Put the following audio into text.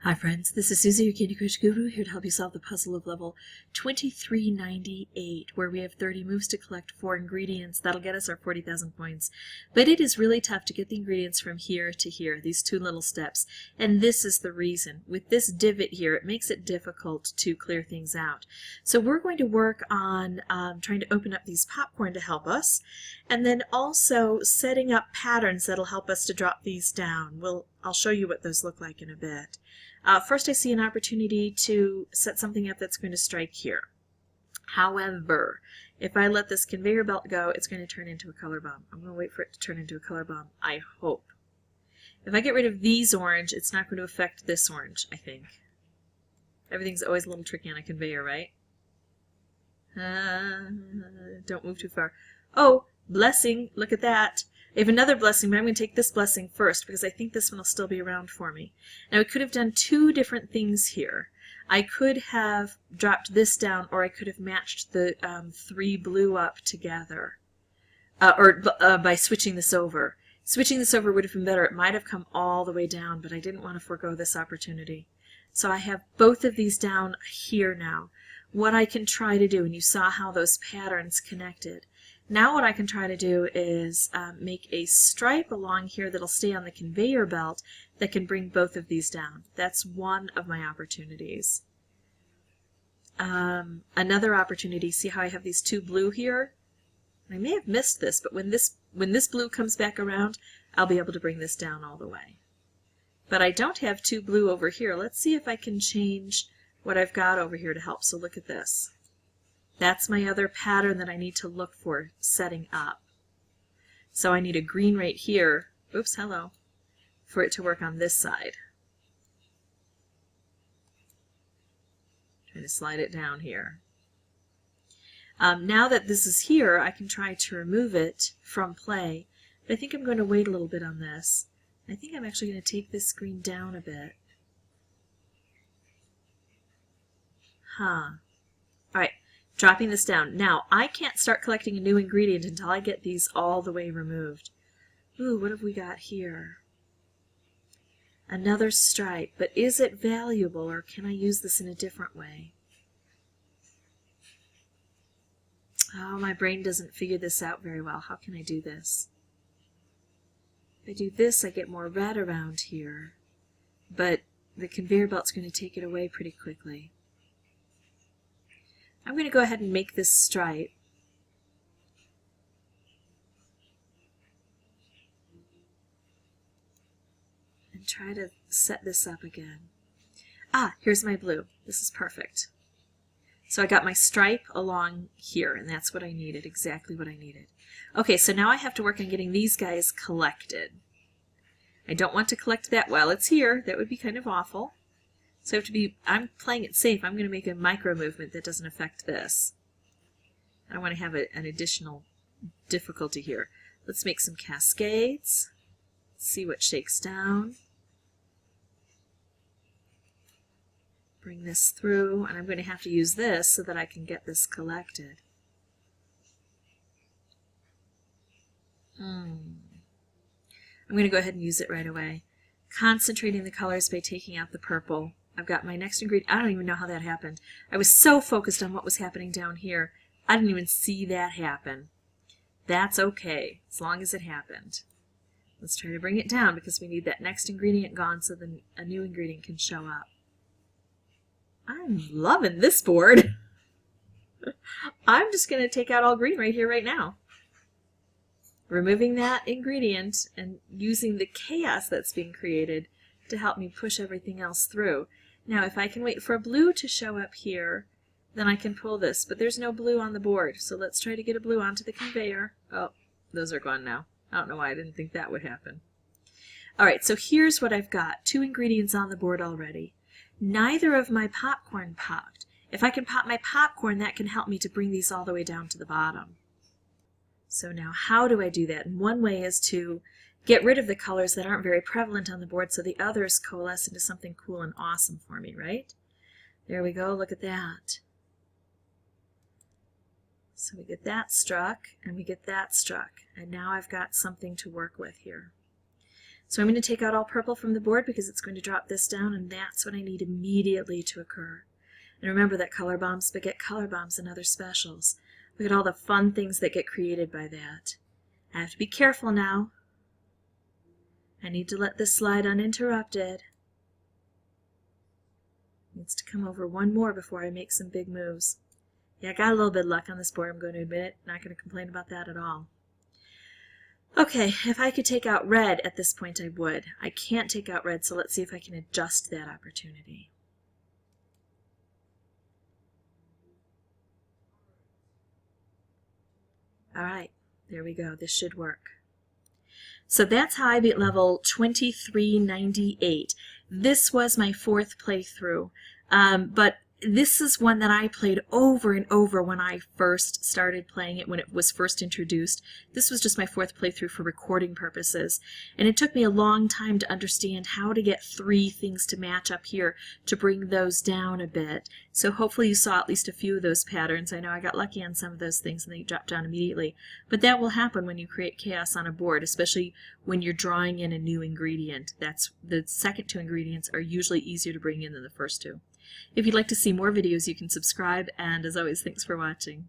Hi friends, this is Susie, your Candy Crush Guru, here to help you solve the puzzle of level 2398, where we have 30 moves to collect 4 ingredients. That'll get us our 40,000 points. But it is really tough to get the ingredients from here to here, these two little steps. And this is the reason. With this divot here, it makes it difficult to clear things out. So we're going to work on trying to open up these popcorn to help us, and then also setting up patterns that'll help us to drop these down. I'll show you what those look like in a bit. First, I see an opportunity to set something up that's going to strike here. However, if I let this conveyor belt go, it's going to turn into a color bomb. I'm going to wait for it to turn into a color bomb, I hope. If I get rid of these orange, it's not going to affect this orange, I think. Everything's always a little tricky on a conveyor, right? Don't move too far. Oh, blessing, look at that. I have another blessing, but I'm going to take this blessing first because I think this one will still be around for me. Now, I could have done two different things here. I could have dropped this down, or I could have matched the 3 blue up together, by switching this over. Switching this over would have been better. It might have come all the way down, but I didn't want to forego this opportunity. So I have both of these down here now. What I can try to do, and you saw how those patterns connected. Now what I can try to do is make a stripe along here that'll stay on the conveyor belt that can bring both of these down. That's one of my opportunities. Another opportunity, see how I have these 2 blue here? I may have missed this, but when this blue comes back around, I'll be able to bring this down all the way. But I don't have 2 blue over here. Let's see if I can change what I've got over here to help. So look at this. That's my other pattern that I need to look for setting up. So I need a green right here, oops, hello, for it to work on this side. Trying to slide it down here. Now that this is here, I can try to remove it from play, but I think I'm going to wait a little bit on this. I think I'm actually going to take this green down a bit. All right. Dropping this down. Now, I can't start collecting a new ingredient until I get these all the way removed. Ooh, what have we got here? Another stripe, but is it valuable, or can I use this in a different way? Oh, my brain doesn't figure this out very well. How can I do this? If I do this, I get more red around here, but the conveyor belt's going to take it away pretty quickly. I'm going to go ahead and make this stripe. And try to set this up again. Ah, here's my blue. This is perfect. So I got my stripe along here, and that's what I needed, exactly what I needed. Okay, so now I have to work on getting these guys collected. I don't want to collect that while it's here. That would be kind of awful. So I have to be, I'm playing it safe. I'm going to make a micro movement that doesn't affect this. I don't want to have an additional difficulty here. Let's make some cascades. See what shakes down. Bring this through, and I'm going to have to use this so that I can get this collected. I'm going to go ahead and use it right away. Concentrating the colors by taking out the purple. I've got my next ingredient. I don't even know how that happened. I was so focused on what was happening down here, I didn't even see that happen. That's okay, as long as it happened. Let's try to bring it down because we need that next ingredient gone so then a new ingredient can show up. I'm loving this board. I'm just going to take out all green right here, right now. Removing that ingredient and using the chaos that's being created to help me push everything else through. Now, if I can wait for a blue to show up here, then I can pull this, but there's no blue on the board, so let's try to get a blue onto the conveyor. Oh, those are gone now. I don't know why I didn't think that would happen. Alright, so here's what I've got. 2 ingredients on the board already. Neither of my popcorn popped. If I can pop my popcorn, that can help me to bring these all the way down to the bottom. So now how do I do that? And one way is to get rid of the colors that aren't very prevalent on the board so the others coalesce into something cool and awesome for me, right? There we go, look at that. So we get that struck, and we get that struck, and now I've got something to work with here. So I'm going to take out all purple from the board because it's going to drop this down, and that's what I need immediately to occur. And remember that Color Bombs beget Color Bombs and other specials. Look at all the fun things that get created by that. I have to be careful now. I need to let this slide uninterrupted. Needs to come over one more before I make some big moves. Yeah, I got a little bit of luck on this board, I'm going to admit it. Not going to complain about that at all. Okay, if I could take out red at this point, I would. I can't take out red, so let's see if I can adjust that opportunity. All right, there we go. This should work. So that's how I beat level 2398. This was my 4th playthrough, but this is one that I played over and over when I first started playing it, when it was first introduced. This was just my 4th playthrough for recording purposes, and it took me a long time to understand how to get 3 things to match up here to bring those down a bit. So hopefully you saw at least a few of those patterns. I know I got lucky on some of those things and they dropped down immediately, but that will happen when you create chaos on a board, especially when you're drawing in a new ingredient. That's the second 2 ingredients are usually easier to bring in than the first 2. If you'd like to see more videos, you can subscribe, and as always, thanks for watching.